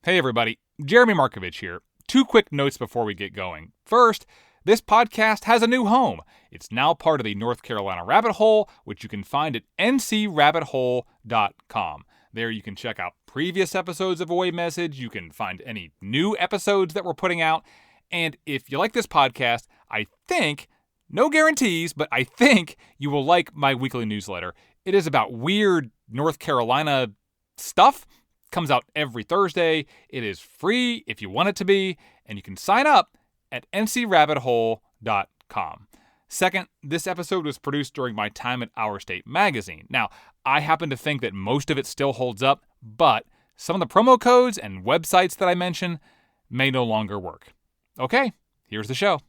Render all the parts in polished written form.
Hey everybody, Jeremy Markovich here. 2 quick notes before we get going. First, this podcast has a new home. It's now part of the North Carolina Rabbit Hole, which you can find at ncrabbithole.com. There you can check out previous episodes of Away Message, you can find any new episodes that we're putting out, and if you like this podcast, I think, no guarantees, but I think you will like my weekly newsletter. It is about weird North Carolina stuff. Comes out every Thursday. It is free if you want it to be, and you can sign up at ncrabbithole.com. Second, this episode was produced during my time at Our State magazine. Now, I happen to think that most of it still holds up, but some of the promo codes and websites that I mention may no longer work. Okay, here's the show.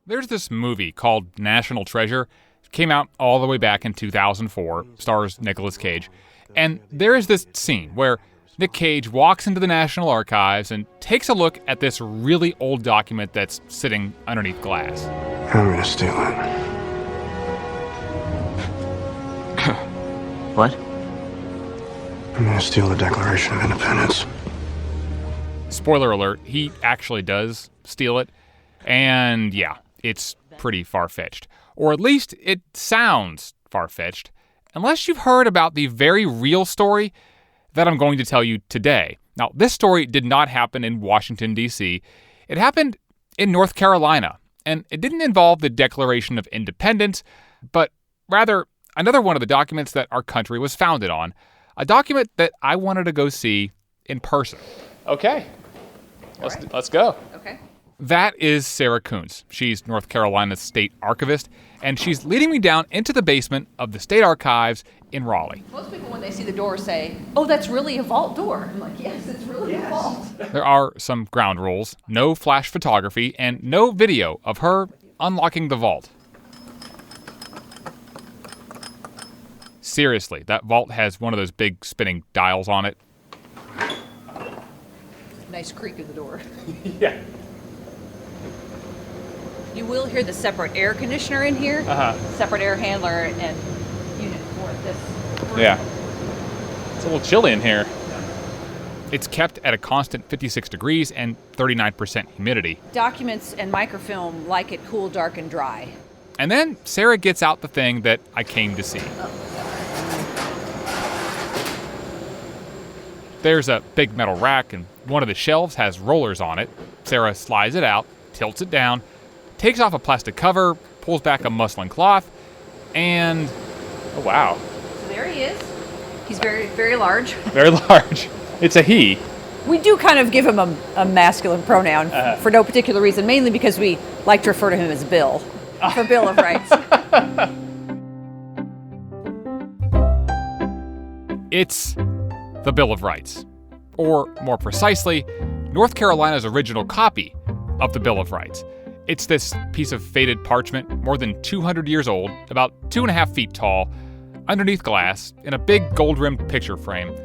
There's this movie called National Treasure. It came out all the way back in 2004, stars Nicolas Cage. And there is this scene where Nick Cage walks into the National Archives and takes a look at this really old document that's sitting underneath glass. I'm gonna steal it. What? I'm gonna steal the Declaration of Independence. Spoiler alert, he actually does steal it. And yeah, it's pretty far-fetched. Or at least it sounds far-fetched, unless you've heard about the very real story that I'm going to tell you today. Now, this story did not happen in Washington, D.C. It happened in North Carolina, and it didn't involve the Declaration of Independence, but rather another one of the documents that our country was founded on, a document that I wanted to go see in person. Okay, let's go. Okay. That is Sarah Kuntz. She's North Carolina's state archivist, and she's leading me down into the basement of the state archives in Raleigh. Most people, when they see the door, say, "Oh, that's really a vault door." I'm like, yes, it's really a vault. There are some ground rules, no flash photography, and no video of her unlocking the vault. Seriously, that vault has one of those big spinning dials on it. Nice creak of the door. Yeah. You will hear the separate air conditioner in here, separate air handler and unit for this room. Yeah. It's a little chilly in here. It's kept at a constant 56 degrees and 39% humidity. Documents and microfilm like it cool, dark, and dry. And then Sarah gets out the thing that I came to see. There's a big metal rack, and one of the shelves has rollers on it. Sarah slides it out, tilts it down, takes off a plastic cover, pulls back a muslin cloth, and oh wow. So there he is. He's very, very large. Very large. It's a he. We do kind of give him a masculine pronoun for no particular reason, mainly because we like to refer to him as Bill, for Bill of Rights. It's the Bill of Rights, or more precisely, North Carolina's original copy of the Bill of Rights. It's this piece of faded parchment, more than 200 years old, about 2.5 feet tall, underneath glass, in a big gold-rimmed picture frame.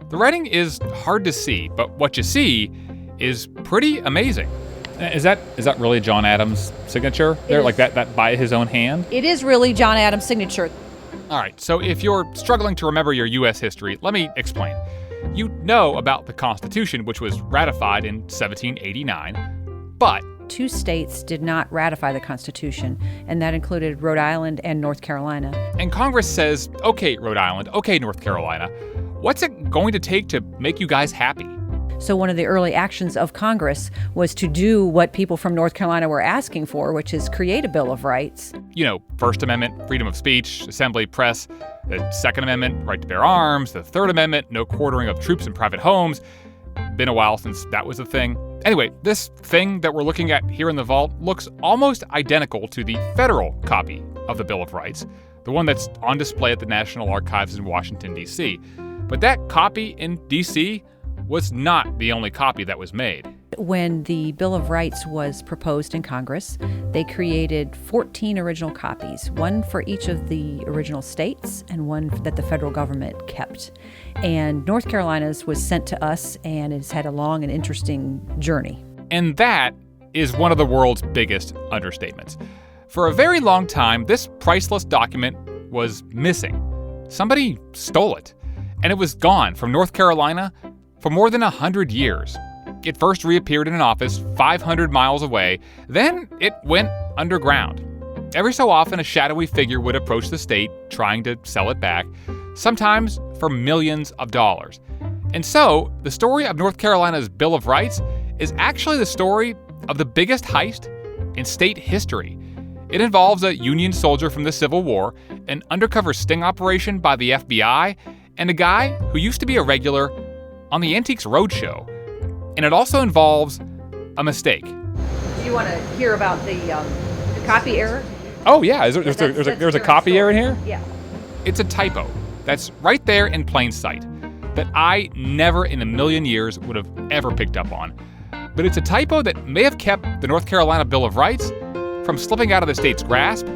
The writing is hard to see, but what you see is pretty amazing. Is that really John Adams' signature there, like that by his own hand? It is really John Adams' signature. All right, so if you're struggling to remember your U.S. history, let me explain. You know about the Constitution, which was ratified in 1789, but 2 states did not ratify the Constitution, and that included Rhode Island and North Carolina. And Congress says, okay, Rhode Island, okay, North Carolina, what's it going to take to make you guys happy? So one of the early actions of Congress was to do what people from North Carolina were asking for, which is create a Bill of Rights. You know, First Amendment, freedom of speech, assembly, press, the Second Amendment, right to bear arms, the Third Amendment, no quartering of troops in private homes. Been a while since that was a thing. Anyway, this thing that we're looking at here in the vault looks almost identical to the federal copy of the Bill of Rights, the one that's on display at the National Archives in Washington, D.C. But that copy in D.C. was not the only copy that was made. When the Bill of Rights was proposed in Congress, they created 14 original copies, one for each of the original states and one that the federal government kept. And North Carolina's was sent to us, and it's had a long and interesting journey. And that is one of the world's biggest understatements. For a very long time, this priceless document was missing. Somebody stole it. and it was gone from North Carolina for more than 100 years. It first reappeared in an office 500 miles away, then it went underground. Every so often, a shadowy figure would approach the state trying to sell it back, sometimes for millions of dollars. And so, the story of North Carolina's Bill of Rights is actually the story of the biggest heist in state history. It involves a Union soldier from the Civil War, an undercover sting operation by the FBI, and a guy who used to be a regular on the Antiques Roadshow. And it also involves a mistake. Do you want to hear about the copy error? Oh yeah, there's a copy error in here? Yeah. It's a typo that's right there in plain sight that I never in a million years would have ever picked up on. But it's a typo that may have kept the North Carolina Bill of Rights from slipping out of the state's grasp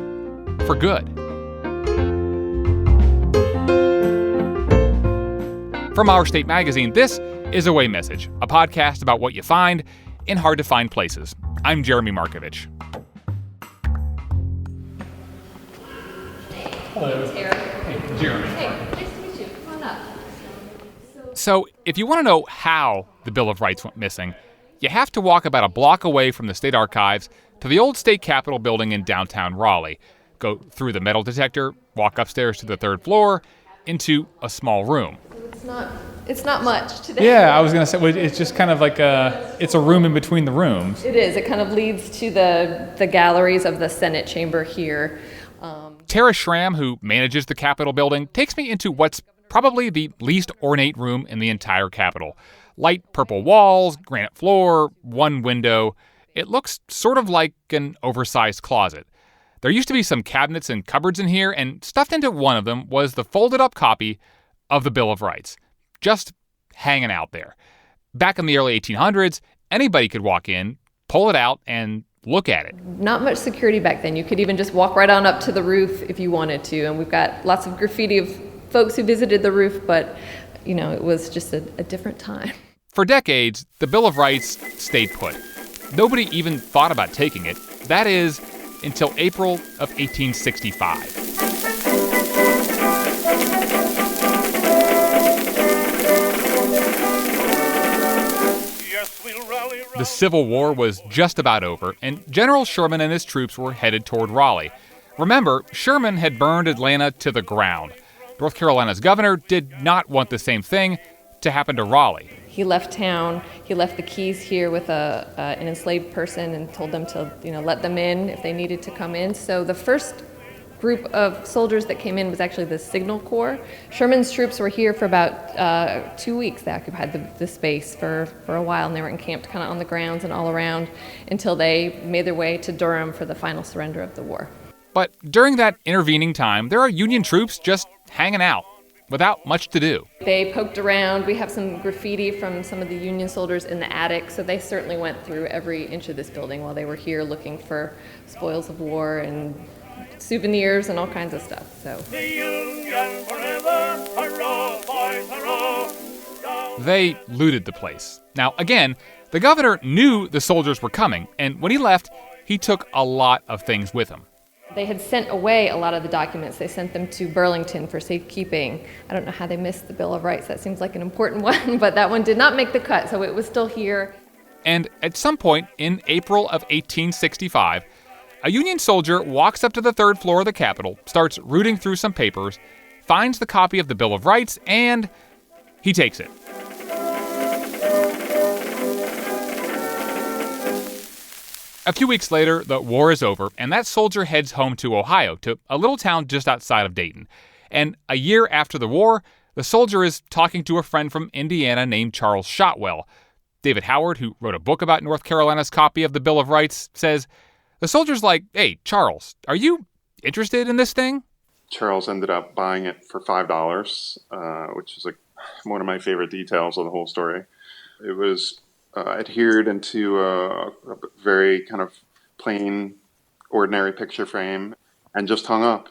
for good. From Our State Magazine, this is Away Message, a podcast about what you find in hard-to-find places. I'm Jeremy Markovich. Hello. Hey, Jeremy. Hey, nice to meet you. Come on up. So, if you want to know how the Bill of Rights went missing, you have to walk about a block away from the state archives to the old state capitol building in downtown Raleigh, go through the metal detector, walk upstairs to the third floor, into a small room. It's not much today. Yeah, I was going to say, well, it's just kind of like it's a room in between the rooms. It is. It kind of leads to the galleries of the Senate chamber here. Tara Schramm, who manages the Capitol building, takes me into what's probably the least ornate room in the entire Capitol. Light purple walls, granite floor, one window. It looks sort of like an oversized closet. There used to be some cabinets and cupboards in here, and stuffed into one of them was the folded up copy of the Bill of Rights, just hanging out there. Back in the early 1800s, anybody could walk in, pull it out, and look at it. Not much security back then. You could even just walk right on up to the roof if you wanted to. And we've got lots of graffiti of folks who visited the roof, but, it was just a different time. For decades, the Bill of Rights stayed put. Nobody even thought about taking it. That is, until April of 1865. The Civil War was just about over, and General Sherman and his troops were headed toward Raleigh. Remember, Sherman had burned Atlanta to the ground. North Carolina's governor did not want the same thing to happen to Raleigh. He left town. He left the keys here with an enslaved person and told them to, let them in if they needed to come in. So the first group of soldiers that came in was actually the Signal Corps. Sherman's troops were here for about 2 weeks. They occupied the space for a while, and they were encamped kind of on the grounds and all around until they made their way to Durham for the final surrender of the war. But during that intervening time, there are Union troops just hanging out without much to do. They poked around. We have some graffiti from some of the Union soldiers in the attic, so they certainly went through every inch of this building while they were here looking for spoils of war and souvenirs and all kinds of stuff. So they looted the place. Now, again, the governor knew the soldiers were coming, and when he left, he took a lot of things with him. they had sent away a lot of the documents. They sent them to Burlington for safekeeping. I don't know how they missed the Bill of Rights. That seems like an important one, but that one did not make the cut, so it was still here. And at some point in April of 1865, a Union soldier walks up to the third floor of the Capitol, starts rooting through some papers, finds the copy of the Bill of Rights, and he takes it. A few weeks later, the war is over, and that soldier heads home to Ohio, to a little town just outside of Dayton. And a year after the war, the soldier is talking to a friend from Indiana named Charles Shotwell. David Howard, who wrote a book about North Carolina's copy of the Bill of Rights, says, the soldier's like, "Hey, Charles, are you interested in this thing?" Charles ended up buying it for $5, which is like one of my favorite details of the whole story. It was adhered into a very kind of plain, ordinary picture frame and just hung up.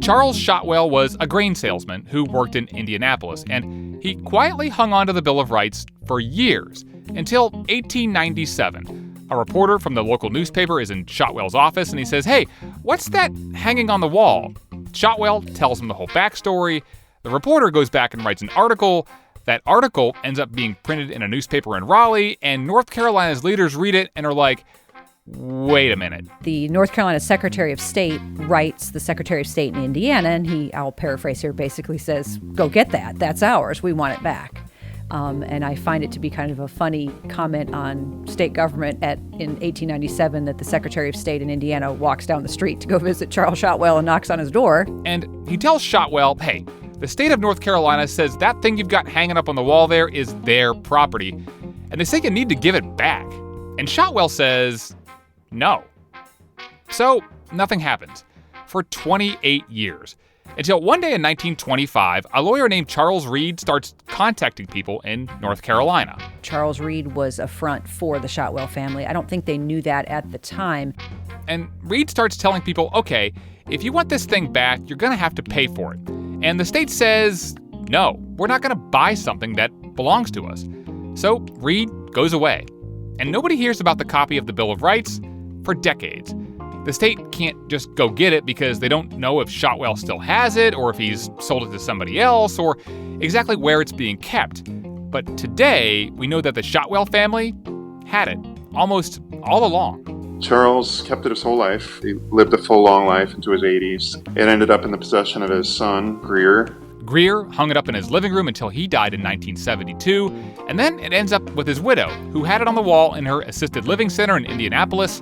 Charles Shotwell was a grain salesman who worked in Indianapolis, and he quietly hung on to the Bill of Rights for years, until 1897. A reporter from the local newspaper is in Shotwell's office, and he says, "Hey, what's that hanging on the wall?" Shotwell tells him the whole backstory. The reporter goes back and writes an article. That article ends up being printed in a newspaper in Raleigh, and North Carolina's leaders read it and are like, wait a minute. The North Carolina Secretary of State writes the Secretary of State in Indiana, and he, I'll paraphrase here, basically says, go get that. That's ours. We want it back. And I find it to be kind of a funny comment on state government in 1897 that the Secretary of State in Indiana walks down the street to go visit Charles Shotwell and knocks on his door. And he tells Shotwell, hey, the state of North Carolina says that thing you've got hanging up on the wall there is their property, and they say you need to give it back. And Shotwell says, no. So nothing happens for 28 years. Until one day in 1925, a lawyer named Charles Reed starts contacting people in North Carolina. Charles Reed was a front for the Shotwell family. I don't think they knew that at the time. And Reed starts telling people, okay, if you want this thing back, you're going to have to pay for it. And the state says, no, we're not going to buy something that belongs to us. So Reed goes away. And nobody hears about the copy of the Bill of Rights for decades. The state can't just go get it because they don't know if Shotwell still has it or if he's sold it to somebody else or exactly where it's being kept. But today, we know that the Shotwell family had it almost all along. Charles kept it his whole life. He lived a full, long life into his 80s. It ended up in the possession of his son, Greer. Greer hung it up in his living room until he died in 1972, and then it ends up with his widow, who had it on the wall in her assisted living center in Indianapolis.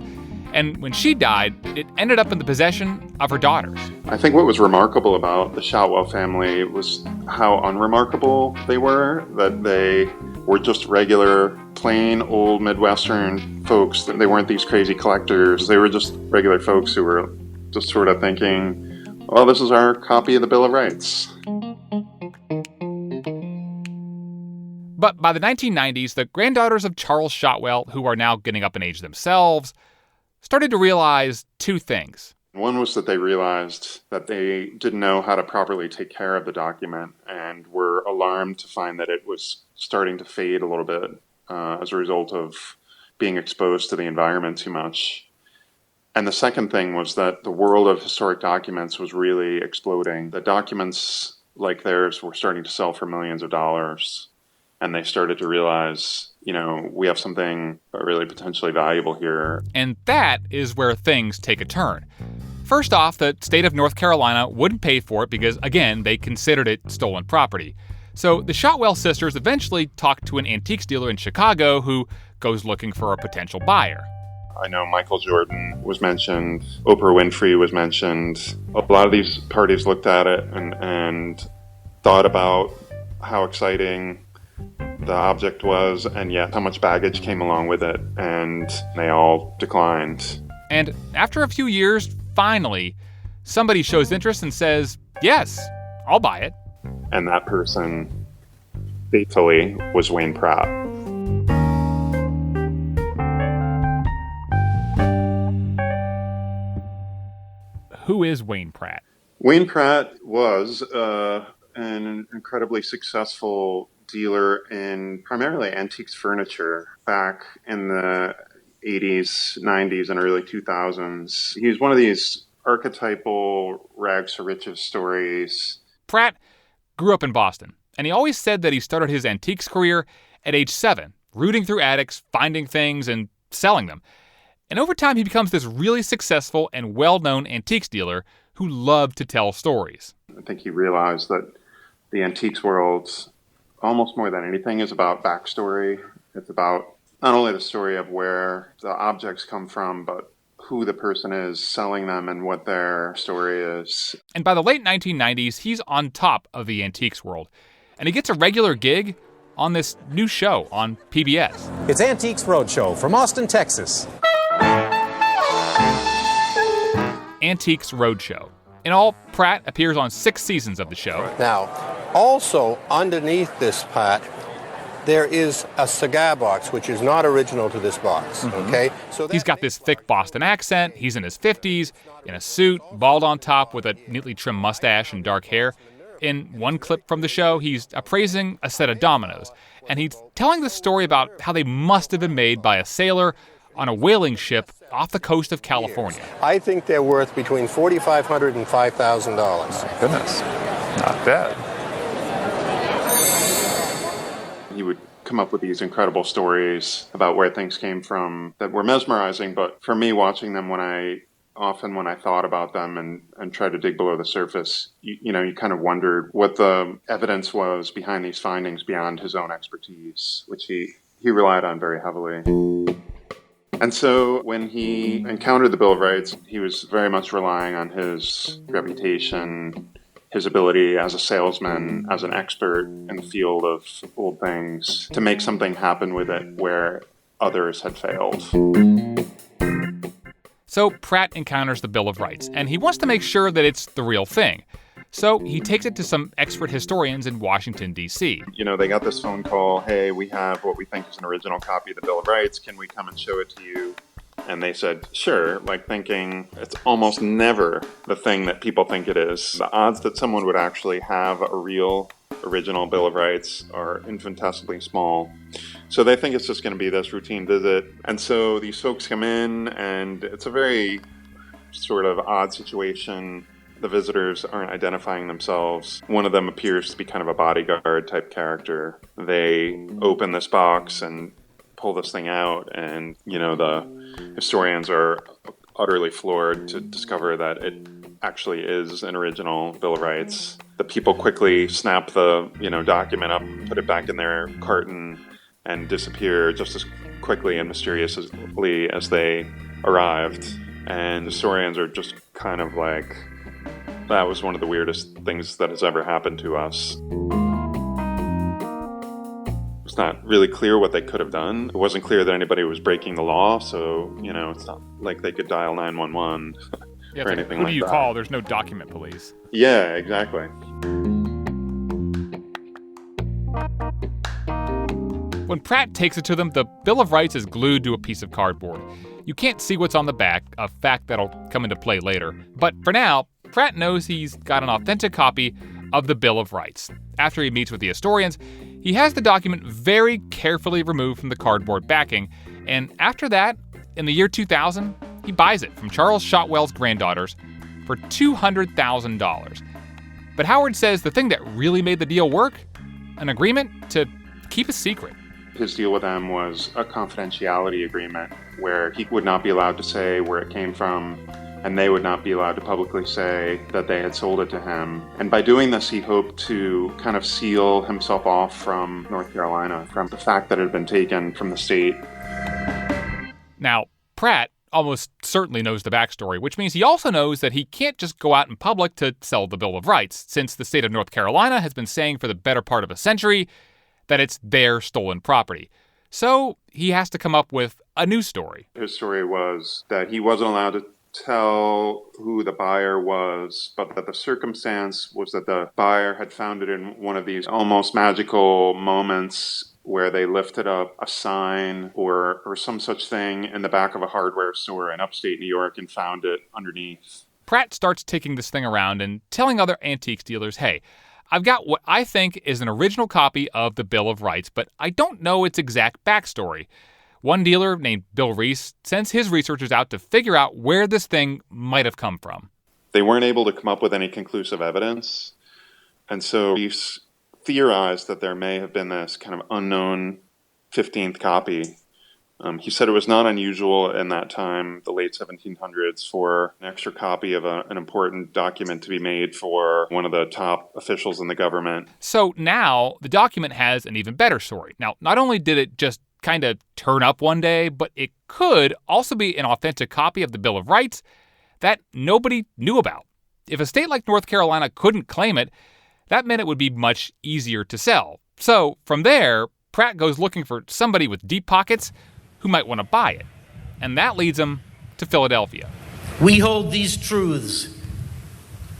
And when she died, it ended up in the possession of her daughters. I think what was remarkable about the Shotwell family was how unremarkable they were, that they were just regular, plain old Midwestern folks. They weren't these crazy collectors. They were just regular folks who were just sort of thinking, well, this is our copy of the Bill of Rights. But by the 1990s, the granddaughters of Charles Shotwell, who are now getting up in age themselves, started to realize two things. One was that they realized that they didn't know how to properly take care of the document and were alarmed to find that it was starting to fade a little bit as a result of being exposed to the environment too much. And the second thing was that the world of historic documents was really exploding. The documents like theirs were starting to sell for millions of dollars. And they started to realize, we have something really potentially valuable here. And that is where things take a turn. First off, the state of North Carolina wouldn't pay for it because, again, they considered it stolen property. So the Shotwell sisters eventually talked to an antiques dealer in Chicago who goes looking for a potential buyer. I know Michael Jordan was mentioned, Oprah Winfrey was mentioned. A lot of these parties looked at it and thought about how exciting the object was, and yet how much baggage came along with it, and they all declined. And after a few years, finally, somebody shows interest and says, yes, I'll buy it. And that person, fatally, was Wayne Pratt. Who is Wayne Pratt? Wayne Pratt was an incredibly successful dealer in primarily antiques furniture back in the 80s, 90s, and early 2000s. He's one of these archetypal rags to riches stories. Pratt grew up in Boston, and he always said that he started his antiques career at age 7, rooting through attics, finding things, and selling them. And over time, he becomes this really successful and well-known antiques dealer who loved to tell stories. I think he realized that the antiques world, almost more than anything, is about backstory. It's about not only the story of where the objects come from, but who the person is selling them and what their story is. And by the late 1990s, he's on top of the antiques world. And he gets a regular gig on this new show on PBS. It's Antiques Roadshow from Austin, Texas. Antiques Roadshow. In all, Pratt appears on 6 seasons of the show. Now, also underneath this pot, there is a cigar box, which is not original to this box, okay? So he's got this thick Boston accent, he's in his 50s, in a suit, bald on top with a neatly trimmed mustache and dark hair. In one clip from the show, he's appraising a set of dominoes, and he's telling the story about how they must have been made by a sailor on a whaling ship off the coast of California. I think they're worth between $4,500 and $5,000. Goodness, not bad. He would come up with these incredible stories about where things came from that were mesmerizing, but for me, watching them when I thought about them and tried to dig below the surface, you kind of wondered what the evidence was behind these findings beyond his own expertise, which he relied on very heavily. And so when he encountered the Bill of Rights, he was very much relying on his reputation, his ability as a salesman, as an expert in the field of old things, to make something happen with it where others had failed. So Pratt encounters the Bill of Rights, and he wants to make sure that it's the real thing. So he takes it to some expert historians in Washington, D.C. They got this phone call, hey, we have what we think is an original copy of the Bill of Rights. Can we come and show it to you? And they said, sure, thinking it's almost never the thing that people think it is. The odds that someone would actually have a real original Bill of Rights are infinitesimally small. So they think it's just going to be this routine visit. And so these folks come in, and it's a very sort of odd situation. The visitors aren't identifying themselves. One of them appears to be kind of a bodyguard type character. They open this box and pull this thing out, and the historians are utterly floored to discover that it actually is an original Bill of Rights. The people quickly snap the document up, put it back in their carton, and disappear just as quickly and mysteriously as they arrived. And historians are just kind of like, that was one of the weirdest things that has ever happened to us. It's not really clear what they could have done. It wasn't clear that anybody was breaking the law, so, it's not like they could dial 911 or anything like that. Who do you call? There's no document police. Yeah, exactly. When Pratt takes it to them, the Bill of Rights is glued to a piece of cardboard. You can't see what's on the back, a fact that'll come into play later. But for now, Pratt knows he's got an authentic copy of the Bill of Rights. After he meets with the historians, he has the document very carefully removed from the cardboard backing, and after that, in the year 2000, he buys it from Charles Shotwell's granddaughters for $200,000. But Howard says the thing that really made the deal work? An agreement to keep a secret. His deal with them was a confidentiality agreement where he would not be allowed to say where it came from, and they would not be allowed to publicly say that they had sold it to him. And by doing this, he hoped to kind of seal himself off from North Carolina, from the fact that it had been taken from the state. Now, Pratt almost certainly knows the backstory, which means he also knows that he can't just go out in public to sell the Bill of Rights, since the state of North Carolina has been saying for the better part of a century that it's their stolen property. So he has to come up with a new story. His story was that he wasn't allowed to tell who the buyer was, but that the circumstance was that the buyer had found it in one of these almost magical moments where they lifted up a sign or some such thing in the back of a hardware store in upstate New York and found it underneath. Pratt starts taking this thing around and telling other antiques dealers, hey, I've got what I think is an original copy of the Bill of Rights, but I don't know its exact backstory. One dealer named Bill Reese sends his researchers out to figure out where this thing might have come from. They weren't able to come up with any conclusive evidence, and so Reese theorized that there may have been this kind of unknown 15th copy. He said it was not unusual in that time, the late 1700s, for an extra copy of an important document to be made for one of the top officials in the government. So now the document has an even better story. Now, not only did it just kind of turn up one day, but it could also be an authentic copy of the Bill of Rights that nobody knew about. If a state like North Carolina couldn't claim it, that meant it would be much easier to sell. So from there, Pratt goes looking for somebody with deep pockets who might want to buy it. And that leads him to Philadelphia. We hold these truths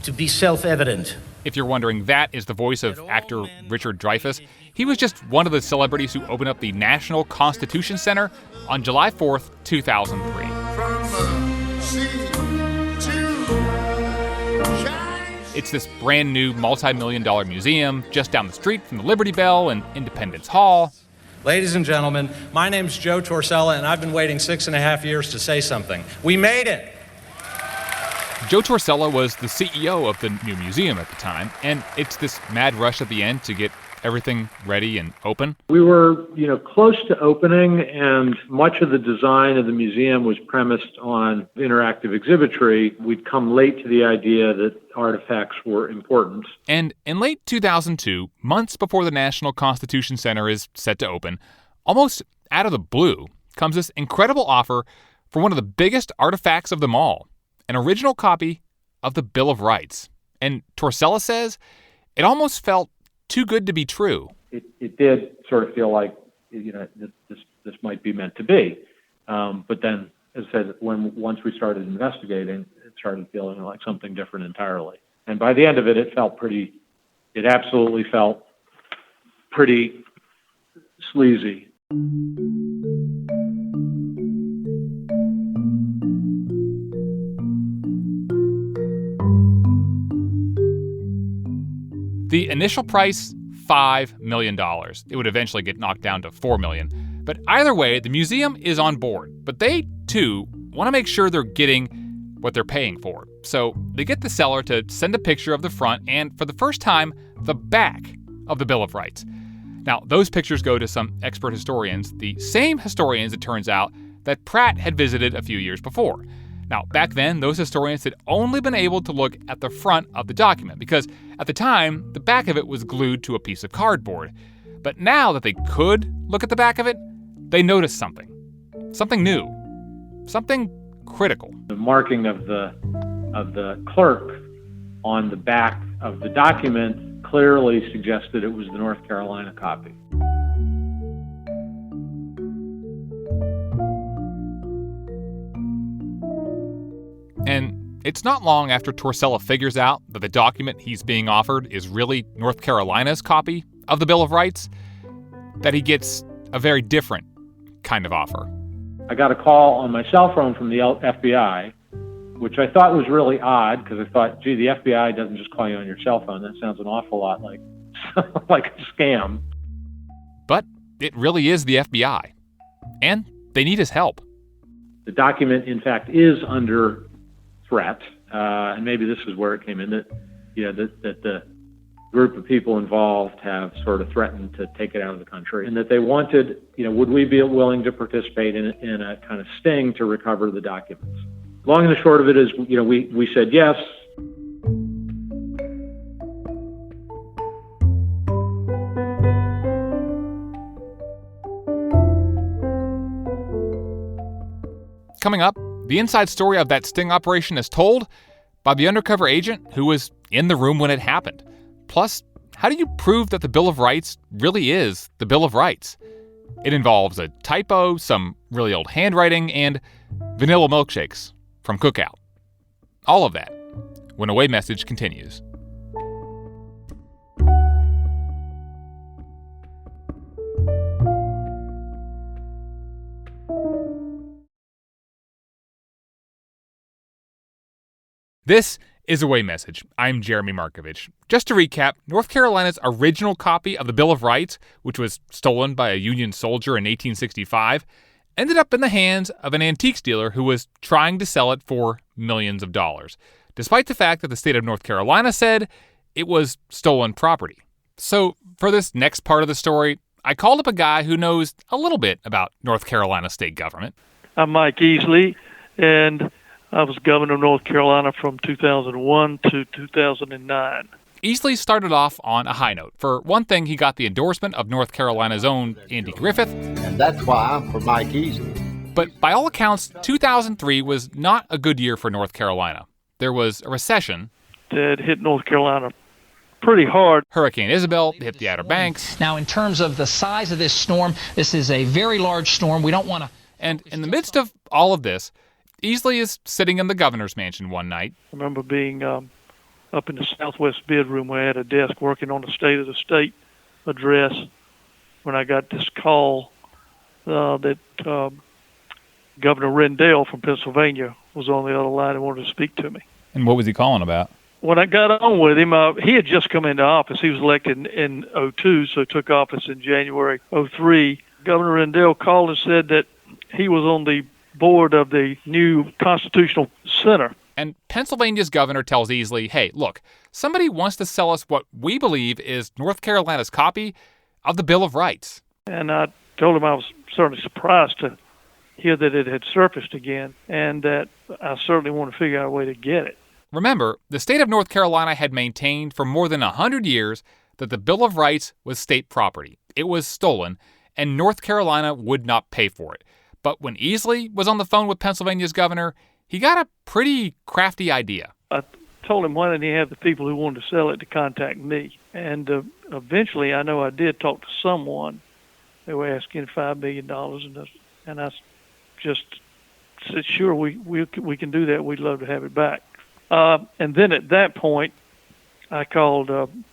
to be self-evident. If you're wondering, that is the voice of actor Richard Dreyfuss. He was just one of the celebrities who opened up the National Constitution Center on July 4th, 2003. It's this brand new multi-million-dollar museum just down the street from the Liberty Bell and Independence Hall. Ladies and gentlemen, my name's Joe Torsella, and I've been waiting 6.5 years to say something. We made it! Joe Torsella was the CEO of the new museum at the time, and it's this mad rush at the end to get everything ready and open. We were, close to opening, and much of the design of the museum was premised on interactive exhibitry. We'd come late to the idea that artifacts were important. And in late 2002, months before the National Constitution Center is set to open, almost out of the blue comes this incredible offer for one of the biggest artifacts of them all, an original copy of the Bill of Rights. And Torsella says it almost felt too good to be true. It did sort of feel like, this might be meant to be. But then, as I said, once we started investigating, it started feeling like something different entirely. And by the end of it, it absolutely felt pretty sleazy. The initial price, $5 million. It would eventually get knocked down to $4 million. But either way, the museum is on board. But they, too, want to make sure they're getting what they're paying for. So they get the seller to send a picture of the front and, for the first time, the back of the Bill of Rights. Now, those pictures go to some expert historians, the same historians, it turns out, that Pratt had visited a few years before. Now, back then, those historians had only been able to look at the front of the document because, at the time, the back of it was glued to a piece of cardboard. But now that they could look at the back of it, they noticed something. Something new. Something critical. The marking of the clerk on the back of the document clearly suggested it was the North Carolina copy. And it's not long after Torsella figures out that the document he's being offered is really North Carolina's copy of the Bill of Rights that he gets a very different kind of offer. I got a call on my cell phone from the FBI, which I thought was really odd because I thought, gee, the FBI doesn't just call you on your cell phone. That sounds an awful lot like a scam. But it really is the FBI, and they need his help. The document, in fact, is under threat, and maybe this is where it came in, that the group of people involved have sort of threatened to take it out of the country, and that they wanted, would we be willing to participate in a kind of sting to recover the documents? Long and the short of it is, we said yes. Coming up, the inside story of that sting operation is told by the undercover agent who was in the room when it happened. Plus, how do you prove that the Bill of Rights really is the Bill of Rights? It involves a typo, some really old handwriting, and vanilla milkshakes from Cookout. All of that when Away Message continues. This is Away Message. I'm Jeremy Markovich. Just to recap, North Carolina's original copy of the Bill of Rights, which was stolen by a Union soldier in 1865, ended up in the hands of an antiques dealer who was trying to sell it for millions of dollars, despite the fact that the state of North Carolina said it was stolen property. So for this next part of the story, I called up a guy who knows a little bit about North Carolina state government. I'm Mike Easley, and I was governor of North Carolina from 2001 to 2009. Easley started off on a high note. For one thing, he got the endorsement of North Carolina's own Andy Griffith. And that's why I'm for Mike Easley. But by all accounts, 2003 was not a good year for North Carolina. There was a recession that hit North Carolina pretty hard. Hurricane Isabel hit the Outer Banks. Now, in terms of the size of this storm, this is a very large storm. We don't want to... And in the midst of all of this, Easley is sitting in the governor's mansion one night. I remember being up in the southwest bedroom where I had a desk working on the State of the State address when I got this call that Governor Rendell from Pennsylvania was on the other line and wanted to speak to me. And what was he calling about? When I got on with him, he had just come into office. He was elected in 2002, so took office in January 2003. Governor Rendell called and said that he was on the board of the new Constitutional Center. And Pennsylvania's governor tells Easley, hey, look, somebody wants to sell us what we believe is North Carolina's copy of the Bill of Rights. And I told him I was certainly surprised to hear that it had surfaced again, and that I certainly want to figure out a way to get it. Remember, the state of North Carolina had maintained for more than 100 years that the Bill of Rights was state property. It was stolen, and North Carolina would not pay for it. But when Easley was on the phone with Pennsylvania's governor, he got a pretty crafty idea. I told him why didn't he have the people who wanted to sell it to contact me. And eventually, I know I did talk to someone. They were asking $5 million, and I just said, sure, we can do that. We'd love to have it back. And then at that point, I called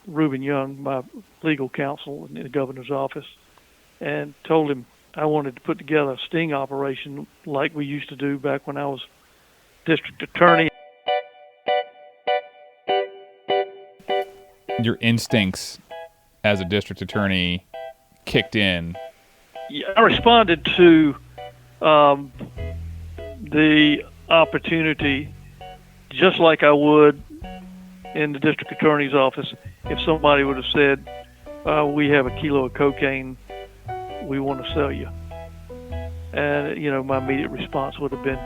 Reuben Young, my legal counsel in the governor's office, and told him I wanted to put together a sting operation like we used to do back when I was district attorney. Your instincts as a district attorney kicked in. Yeah, I responded to the opportunity just like I would in the district attorney's office if somebody would have said, we have a kilo of cocaine we want to sell you. And, my immediate response would have been,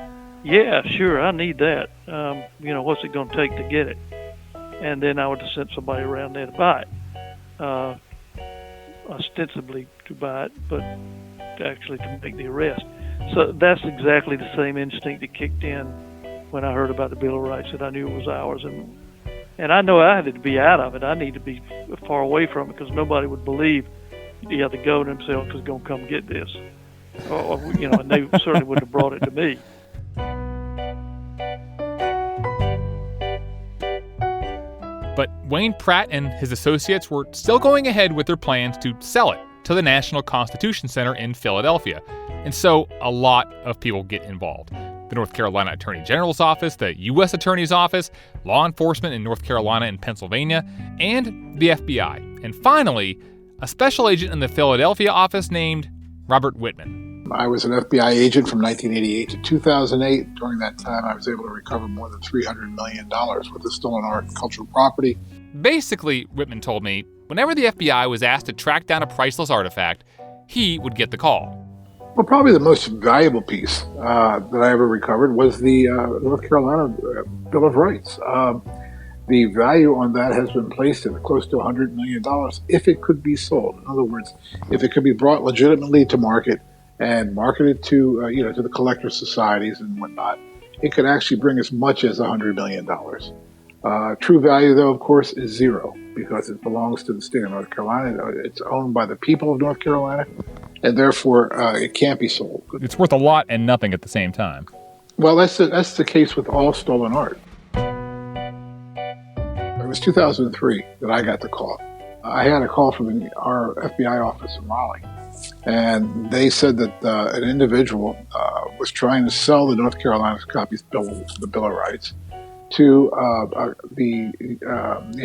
yeah, sure, I need that. What's it going to take to get it? And then I would have sent somebody around there to buy it, ostensibly to buy it, but actually to make the arrest. So that's exactly the same instinct that kicked in when I heard about the Bill of Rights, that I knew it was ours. And I know I had to be out of it. I need to be far away from it because nobody would believe, the governor himself was going to come get this. And they certainly wouldn't have brought it to me. But Wayne Pratt and his associates were still going ahead with their plans to sell it to the National Constitution Center in Philadelphia. And so a lot of people get involved. The North Carolina Attorney General's office, the U.S. Attorney's office, law enforcement in North Carolina and Pennsylvania, and the FBI. And finally, a special agent in the Philadelphia office named Robert Wittman. I was an FBI agent from 1988 to 2008. During that time, I was able to recover more than $300 million worth of stolen art and cultural property. Basically, Wittman told me, whenever the FBI was asked to track down a priceless artifact, he would get the call. Well, probably the most valuable piece that I ever recovered was the North Carolina Bill of Rights. The value on that has been placed at close to $100 million if it could be sold. In other words, if it could be brought legitimately to market and marketed to to the collector societies and whatnot, it could actually bring as much as $100 million. True value, though, of course, is zero because it belongs to the state of North Carolina. It's owned by the people of North Carolina, and therefore it can't be sold. It's worth a lot and nothing at the same time. Well, that's the case with all stolen art. It was 2003 that I got the call. I had a call from our FBI office in Raleigh, and they said that an individual was trying to sell the North Carolina copies of the Bill of Rights to the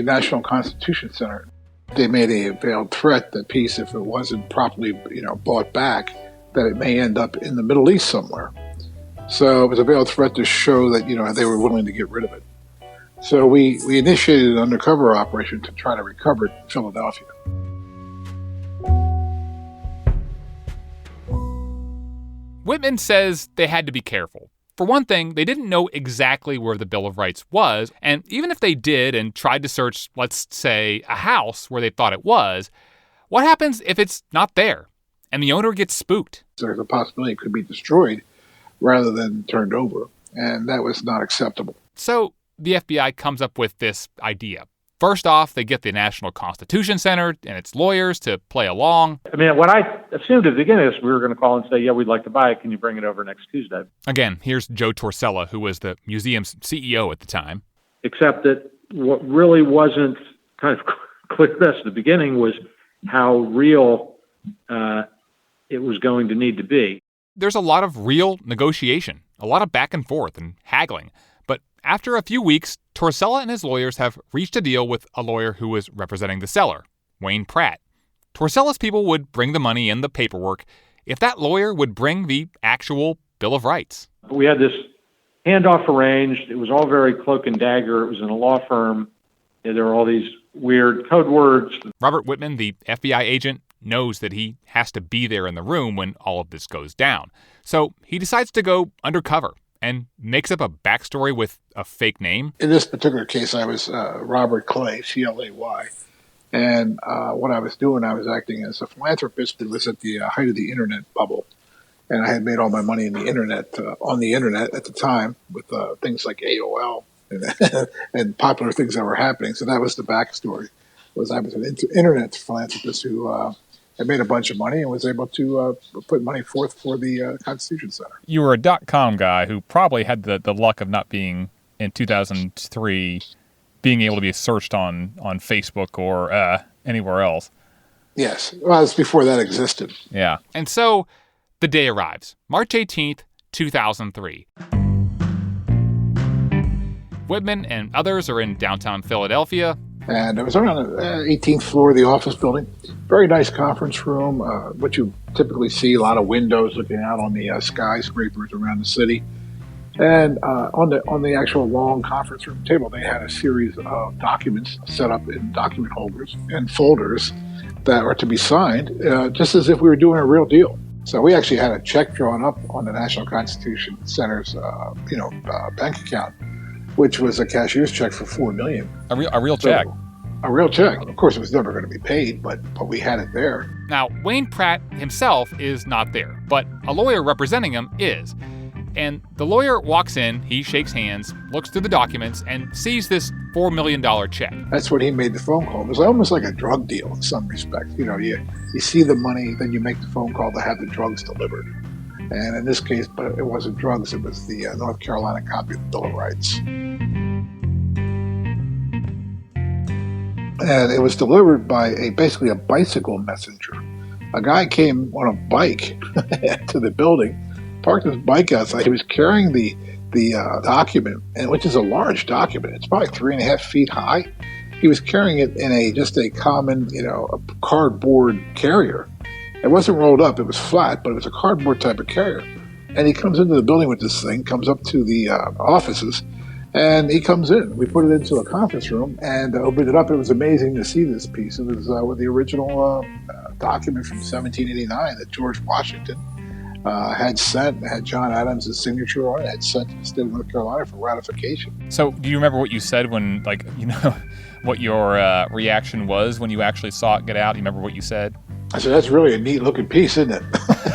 National Constitution Center. They made a veiled threat that piece, if it wasn't properly bought back, that it may end up in the Middle East somewhere. So it was a veiled threat to show that they were willing to get rid of it. So we initiated an undercover operation to try to recover it in Philadelphia. Wittman says they had to be careful. For one thing, they didn't know exactly where the Bill of Rights was, and even if they did and tried to search, let's say, a house where they thought it was, what happens if it's not there and the owner gets spooked? There's a possibility it could be destroyed rather than turned over, and that was not acceptable. So the FBI comes up with this idea. First off, they get the National Constitution Center and its lawyers to play along. I mean, what I assumed at the beginning is we were going to call and say, yeah, we'd like to buy it. Can you bring it over next Tuesday? Again, here's Joe Torsella, who was the museum's CEO at the time. Except that what really wasn't kind of clear to us at the beginning was how real it was going to need to be. There's a lot of real negotiation, a lot of back and forth and haggling. But after a few weeks, Torsella and his lawyers have reached a deal with a lawyer who was representing the seller, Wayne Pratt. Torsella's people would bring the money and the paperwork, if that lawyer would bring the actual Bill of Rights. We had this handoff arranged. It was all very cloak and dagger. It was in a law firm. There were all these weird code words. Robert Wittman, the FBI agent, knows that he has to be there in the room when all of this goes down. So he decides to go undercover and makes up a backstory with a fake name. In this particular case, I was Robert Clay, C-L-A-Y. And what I was doing, I was acting as a philanthropist. It was at the height of the internet bubble. And I had made all my money in the internet, on the internet at the time with things like AOL and popular things that were happening. So that was the backstory. I was an internet philanthropist who had made a bunch of money and was able to put money forth for the Constitution Center. You were a .com guy who probably had the luck of not being, in 2003, being able to be searched on Facebook or anywhere else. Yes. Well, it's before that existed. Yeah. And so the day arrives, March 18th, 2003. Whitman and others are in downtown Philadelphia. And it was around the 18th floor of the office building. Very nice conference room, what you typically see, a lot of windows looking out on the skyscrapers around the city. And on the actual long conference room table, they had a series of documents set up in document holders and folders that are to be signed, just as if we were doing a real deal. So we actually had a check drawn up on the National Constitution Center's, bank account, which was a cashier's check for $4 million. A real check. A real check. Of course, it was never going to be paid, but we had it there. Now, Wayne Pratt himself is not there, but a lawyer representing him is. And the lawyer walks in, he shakes hands, looks through the documents, and sees this $4 million check. That's when he made the phone call. It was almost like a drug deal in some respect. You know, you see the money, then you make the phone call to have the drugs delivered. And in this case, but it wasn't drugs, it was the North Carolina copy of the Bill of Rights. And it was delivered by basically a bicycle messenger. A guy came on a bike to the building, parked his bike outside. He was carrying the document, and which is a large document. It's probably 3.5 feet high. He was carrying it in just a common, a cardboard carrier. It wasn't rolled up, it was flat, but it was a cardboard type of carrier. And he comes into the building with this thing, comes up to the offices, and he comes in. We put it into a conference room and opened it up. It was amazing to see this piece. It was with the original document from 1789 that George Washington had sent, had John Adams' signature on it, had sent to the state of North Carolina for ratification. So do you remember what you said when, what your reaction was when you actually saw it get out? Do you remember what you said? I said, that's really a neat looking piece, isn't it?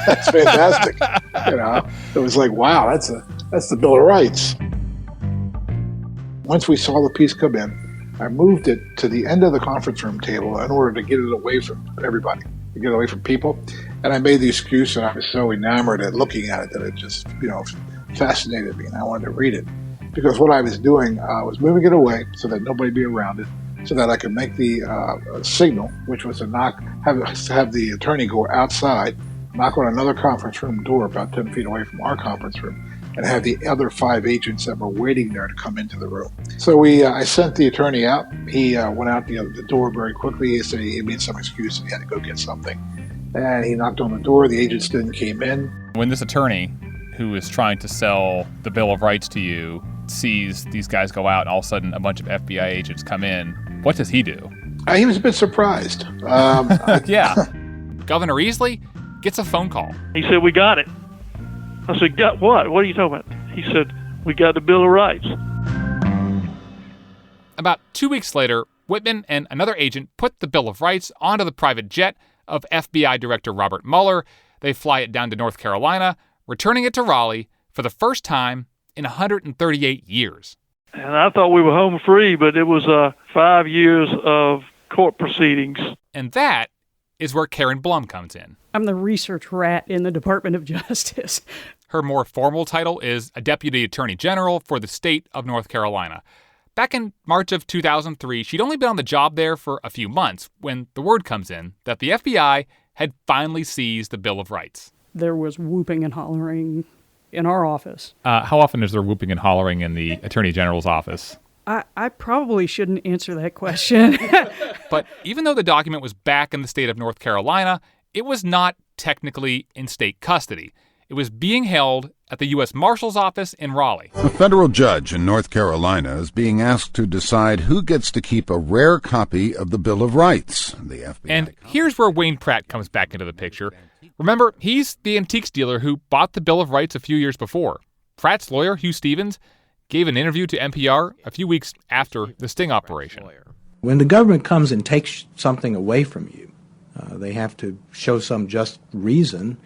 That's fantastic. It was like, wow, that's the Bill of Rights. Once we saw the piece come in, I moved it to the end of the conference room table in order to get it away from everybody, to get it away from people. And I made the excuse that I was so enamored at looking at it that it just, fascinated me, and I wanted to read it. Because what I was doing was moving it away so that nobody be around it, so that I could make the signal, which was to have the attorney go outside, knock on another conference room door about 10 feet away from our conference room, and have the other 5 agents that were waiting there to come into the room. So I sent the attorney out. He went out the door very quickly. He said he made some excuse and he had to go get something. And he knocked on the door. The agents didn't came in. When this attorney, who is trying to sell the Bill of Rights to you, sees these guys go out and all of a sudden a bunch of FBI agents come in, what does he do? He was a bit surprised. Yeah. Governor Easley gets a phone call. He said, "We got it." I said, "Got what? What are you talking about?" He said, "We got the Bill of Rights." About 2 weeks later, Wittman and another agent put the Bill of Rights onto the private jet of FBI Director Robert Mueller. They fly it down to North Carolina, returning it to Raleigh for the first time in 138 years. And I thought we were home free, but it was 5 years of court proceedings. And that is where Karen Blum comes in. I'm the research rat in the Department of Justice. Her more formal title is a Deputy Attorney General for the state of North Carolina. Back in March of 2003, she'd only been on the job there for a few months when the word comes in that the FBI had finally seized the Bill of Rights. There was whooping and hollering in our office. How often is there whooping and hollering in the Attorney General's office? I probably shouldn't answer that question. But even though the document was back in the state of North Carolina, it was not technically in state custody. It was being held at the U.S. Marshal's office in Raleigh. A federal judge in North Carolina is being asked to decide who gets to keep a rare copy of the Bill of Rights. The FBI. And here's where Wayne Pratt comes back into the picture. Remember, he's the antiques dealer who bought the Bill of Rights a few years before. Pratt's lawyer, Hugh Stevens, gave an interview to NPR a few weeks after the sting operation. When the government comes and takes something away from you, they have to show some just reason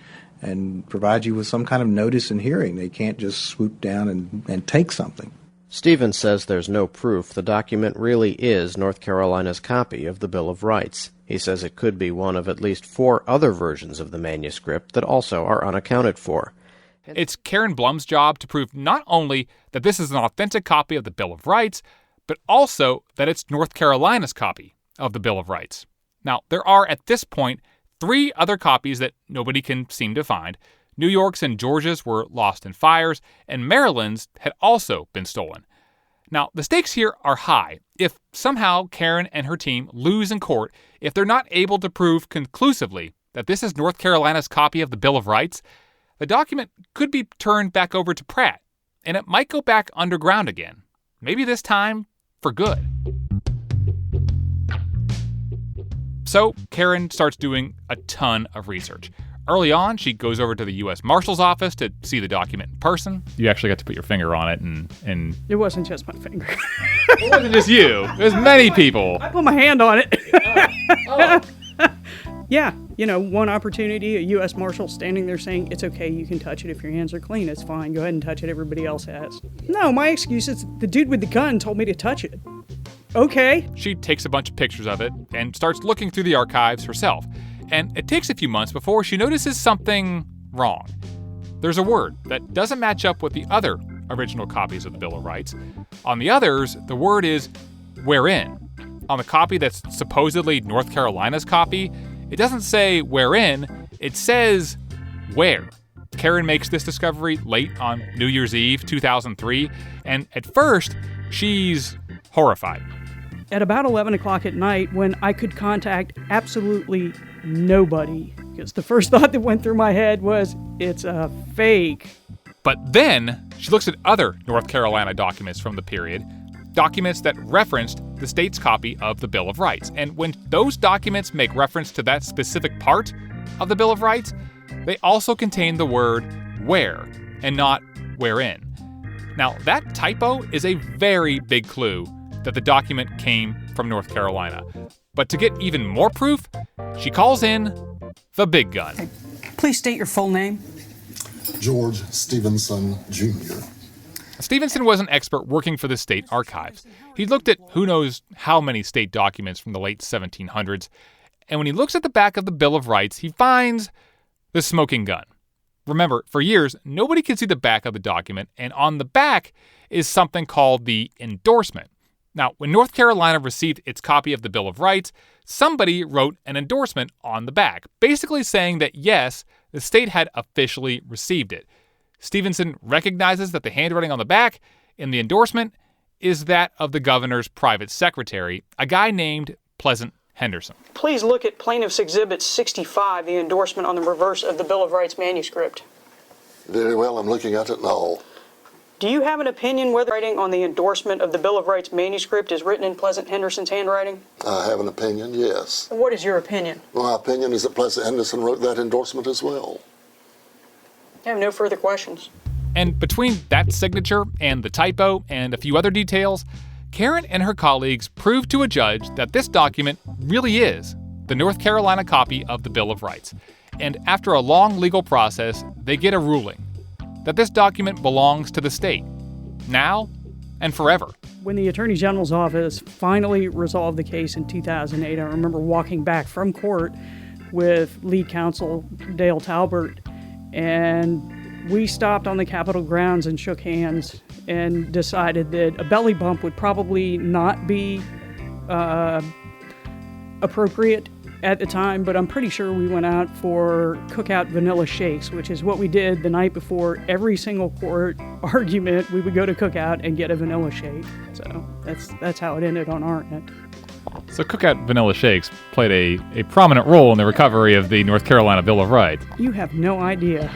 and provide you with some kind of notice and hearing. They can't just swoop down and take something. Stevens says there's no proof the document really is North Carolina's copy of the Bill of Rights. He says it could be one of at least 4 other versions of the manuscript that also are unaccounted for. It's Karen Blum's job to prove not only that this is an authentic copy of the Bill of Rights, but also that it's North Carolina's copy of the Bill of Rights. Now, there are at this point 3 other copies that nobody can seem to find. New York's and Georgia's were lost in fires, and Maryland's had also been stolen. Now, the stakes here are high. If somehow Karen and her team lose in court, if they're not able to prove conclusively that this is North Carolina's copy of the Bill of Rights, the document could be turned back over to Pratt, and it might go back underground again. Maybe this time for good. So Karen starts doing a ton of research. Early on, she goes over to the U.S. Marshal's office to see the document in person. You actually got to put your finger on it and It wasn't just my finger. It wasn't just you. There's many people. I put my hand on it. Yeah, one opportunity, a U.S. Marshal standing there saying, it's okay, you can touch it if your hands are clean, it's fine, go ahead and touch it, everybody else has. No, my excuse is the dude with the gun told me to touch it. Okay. She takes a bunch of pictures of it and starts looking through the archives herself. And it takes a few months before she notices something wrong. There's a word that doesn't match up with the other original copies of the Bill of Rights. On the others, the word is wherein. On the copy that's supposedly North Carolina's copy, it doesn't say wherein, it says where. Karen makes this discovery late on New Year's Eve, 2003, and at first, she's horrified. At about 11 o'clock at night, when I could contact absolutely nobody, because the first thought that went through my head was, it's a fake. But then she looks at other North Carolina documents from the period, documents that referenced the state's copy of the Bill of Rights. And when those documents make reference to that specific part of the Bill of Rights, they also contain the word where and not wherein. Now, that typo is a very big clue that the document came from North Carolina. But to get even more proof, she calls in the big gun. Hey, please state your full name. George Stevenson, Jr. Stevenson was an expert working for the state archives. He looked at who knows how many state documents from the late 1700s, and when he looks at the back of the Bill of Rights, he finds the smoking gun. Remember, for years, nobody could see the back of the document, and on the back is something called the endorsement. Now, when North Carolina received its copy of the Bill of Rights, somebody wrote an endorsement on the back, basically saying that yes, the state had officially received it. Stevenson recognizes that the handwriting on the back in the endorsement is that of the governor's private secretary, a guy named Pleasant Henderson. Please look at Plaintiff's Exhibit 65, the endorsement on the reverse of the Bill of Rights manuscript. Very well, I'm looking at it now. Do you have an opinion whether writing on the endorsement of the Bill of Rights manuscript is written in Pleasant Henderson's handwriting? I have an opinion, yes. What is your opinion? My opinion is that Pleasant Henderson wrote that endorsement as well. I have no further questions. And between that signature and the typo and a few other details, Karen and her colleagues proved to a judge that this document really is the North Carolina copy of the Bill of Rights. And after a long legal process, they get a ruling that this document belongs to the state, now and forever. When the Attorney General's office finally resolved the case in 2008, I remember walking back from court with lead counsel Dale Talbert, and we stopped on the Capitol grounds and shook hands and decided that a belly bump would probably not be appropriate at the time, but I'm pretty sure we went out for cookout vanilla shakes, which is what we did the night before every single court argument. We would go to cookout and get a vanilla shake. So that's how it ended on our end. So Cookout Vanilla Shakes played a prominent role in the recovery of the North Carolina Bill of Rights. You have no idea.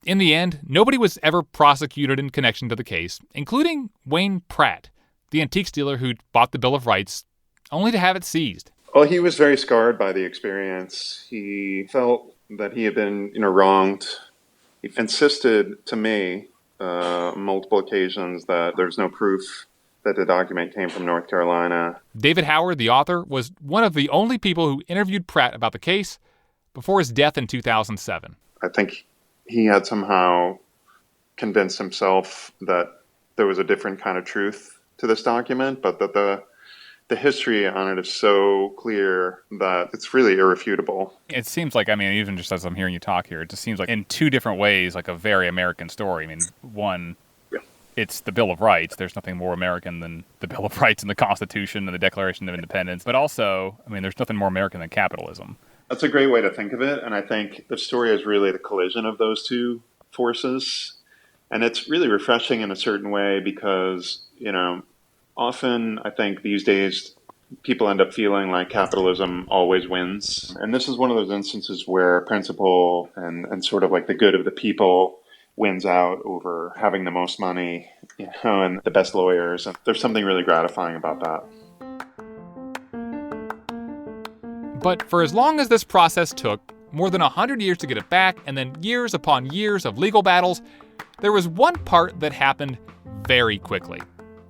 In the end, nobody was ever prosecuted in connection to the case, including Wayne Pratt, the antiques dealer who bought the Bill of Rights, only to have it seized. Well, he was very scarred by the experience. He felt that he had been, wronged. He insisted to me multiple occasions that there's no proof that the document came from North Carolina. David Howard, the author, was one of the only people who interviewed Pratt about the case before his death in 2007. I think he had somehow convinced himself that there was a different kind of truth to this document, but that the history on it is so clear that it's really irrefutable. It seems like, even just as I'm hearing you talk here, it just seems like in two different ways, like a very American story. One, it's the Bill of Rights. There's nothing more American than the Bill of Rights and the Constitution and the Declaration of Independence. But also, there's nothing more American than capitalism. That's a great way to think of it, and I think the story is really the collision of those two forces. And it's really refreshing in a certain way because, often I think these days people end up feeling like capitalism always wins. And this is one of those instances where principle and sort of like the good of the people wins out over having the most money, and the best lawyers. And there's something really gratifying about that. But for as long as this process took, more than 100 years to get it back, and then years upon years of legal battles, there was one part that happened very quickly.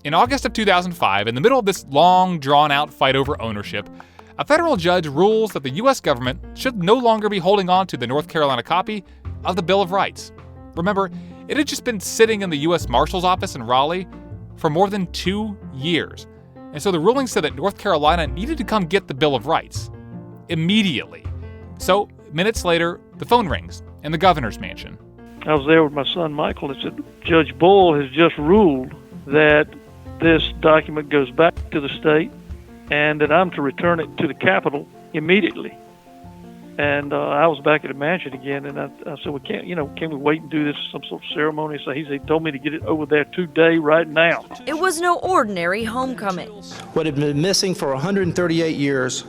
In August of 2005, in the middle of this long, drawn-out fight over ownership, a federal judge rules that the U.S. government should no longer be holding on to the North Carolina copy of the Bill of Rights. Remember, it had just been sitting in the U.S. Marshal's office in Raleigh for more than 2 years. And so the ruling said that North Carolina needed to come get the Bill of Rights immediately. So minutes later, the phone rings in the governor's mansion. I was there with my son Michael and said, Judge Bull has just ruled that this document goes back to the state and that I'm to return it to the Capitol immediately. And I was back at the mansion again, and I said, well, can we wait and do this, some sort of ceremony? So he told me to get it over there today, right now. It was no ordinary homecoming. What had been missing for 138 years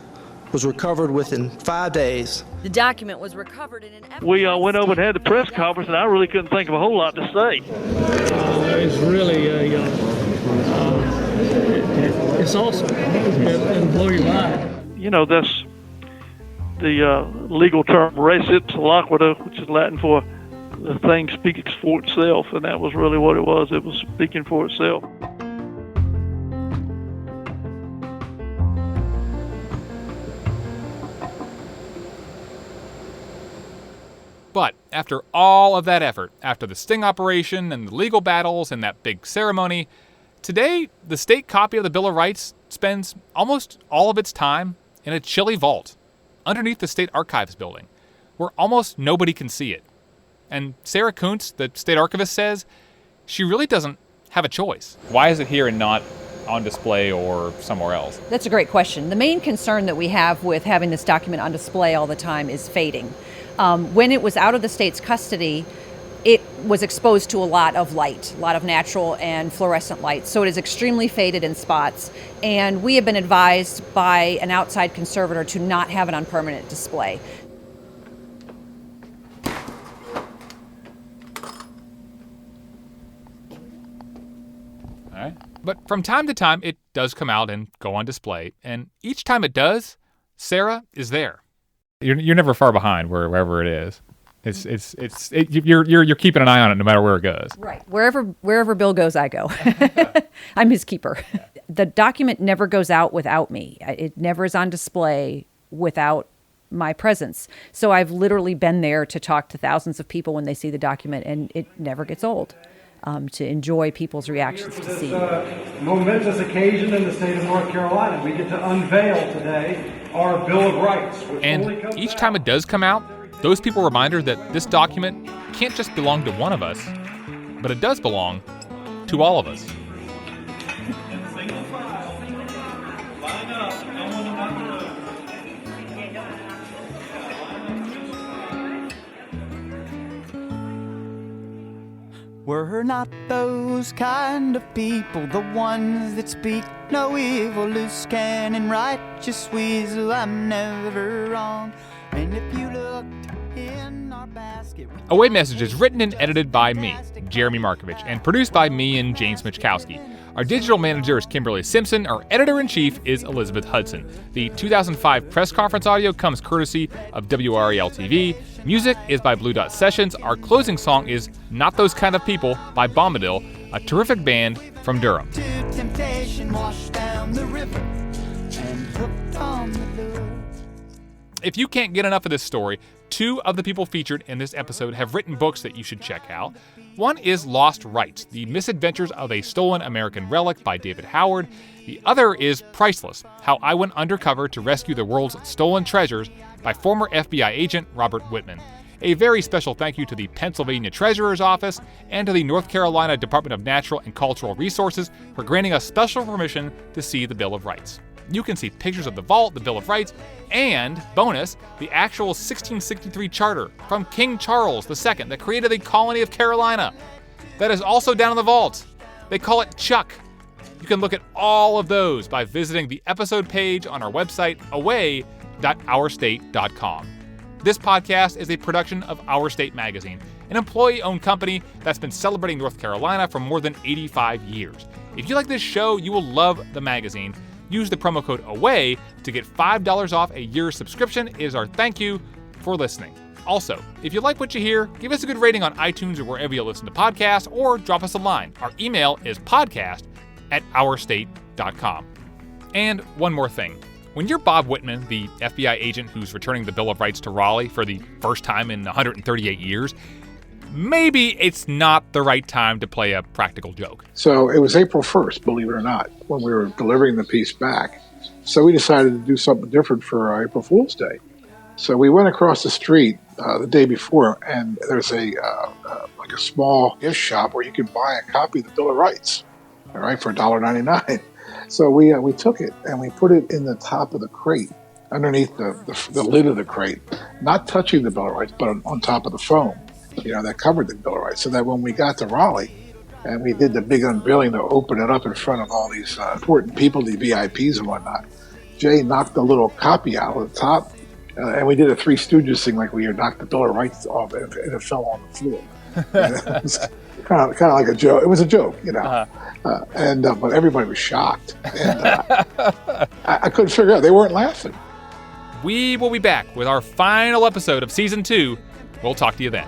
was recovered within 5 days. The document was recovered in an... We went over and had the press conference, and I really couldn't think of a whole lot to say. It's really it's awesome. It'll blow your mind. That's the legal term res ipsa loquitur, which is Latin for the thing speaks for itself, and that was really what it was. It was speaking for itself. But after all of that effort, after the sting operation and the legal battles and that big ceremony, today the state copy of the Bill of Rights spends almost all of its time in a chilly vault underneath the State Archives building, where almost nobody can see it. And Sarah Kuntz, the state archivist, says she really doesn't have a choice. Why is it here and not on display or somewhere else? That's a great question. The main concern that we have with having this document on display all the time is fading. When it was out of the state's custody, it was exposed to a lot of light, a lot of natural and fluorescent light. So it is extremely faded in spots. And we have been advised by an outside conservator to not have it on permanent display. All right. But from time to time, it does come out and go on display. And each time it does, Sarah is there. You're never far behind wherever it is. You're keeping an eye on it no matter where it goes. Right. Wherever Bill goes, I go. I'm his keeper. The document never goes out without me. It never is on display without my presence. So I've literally been there to talk to thousands of people when they see the document, and it never gets old. To enjoy people's reactions to see it. A momentous occasion in the state of North Carolina. We get to unveil today our Bill of Rights. And each time it does come out, those people remind her that this document can't just belong to one of us, but it does belong to all of us. We're not those kind of people, the ones that speak no evil, loose cannon, righteous weasel, I'm never wrong. And if you look in our basket... Away Message is written and edited by me, Jeremy Markovich, and produced by me and James Michkowski. Our digital manager is Kimberly Simpson. Our editor-in-chief is Elizabeth Hudson. The 2005 press conference audio comes courtesy of WRAL-TV. Music is by Blue Dot Sessions. Our closing song is Not Those Kind of People by Bombadil, a terrific band from Durham. If you can't get enough of this story, two of the people featured in this episode have written books that you should check out. One is Lost Rights, The Misadventures of a Stolen American Relic by David Howard. The other is Priceless, How I Went Undercover to Rescue the World's Stolen Treasures by former FBI agent Robert Wittman. A very special thank you to the Pennsylvania Treasurer's Office and to the North Carolina Department of Natural and Cultural Resources for granting us special permission to see the Bill of Rights. You can see pictures of the vault, the Bill of Rights, and, bonus, the actual 1663 charter from King Charles II that created the colony of Carolina. That is also down in the vault. They call it Chuck. You can look at all of those by visiting the episode page on our website, away.ourstate.com. This podcast is a production of Our State Magazine, an employee-owned company that's been celebrating North Carolina for more than 85 years. If you like this show, you will love the magazine. Use the promo code AWAY to get $5 off a year's subscription. It is our thank you for listening. Also, if you like what you hear, give us a good rating on iTunes or wherever you listen to podcasts, or drop us a line. Our email is podcast@ourstate.com. And one more thing. When you're Bob Wittman, the FBI agent who's returning the Bill of Rights to Raleigh for the first time in 138 years, maybe it's not the right time to play a practical joke. So it was April 1st, believe it or not, when we were delivering the piece back. So we decided to do something different for April Fool's Day. So we went across the street the day before, and there's a small gift shop where you can buy a copy of the Bill of Rights, all right, for $1.99. So we took it and we put it in the top of the crate, underneath the lid of the crate, not touching the Bill of Rights, but on top of the foam, that covered the Bill of Rights. So that when we got to Raleigh and we did the big unveiling to open it up in front of all these important people, the VIPs and whatnot, Jay knocked the little copy out of the top, and we did a Three Stooges thing, like we knocked the Bill of Rights off and it fell on the floor. And it was kind of like a joke. It was a joke, but everybody was shocked. And I couldn't figure out. They weren't laughing. We will be back with our final episode of Season 2. We'll talk to you then.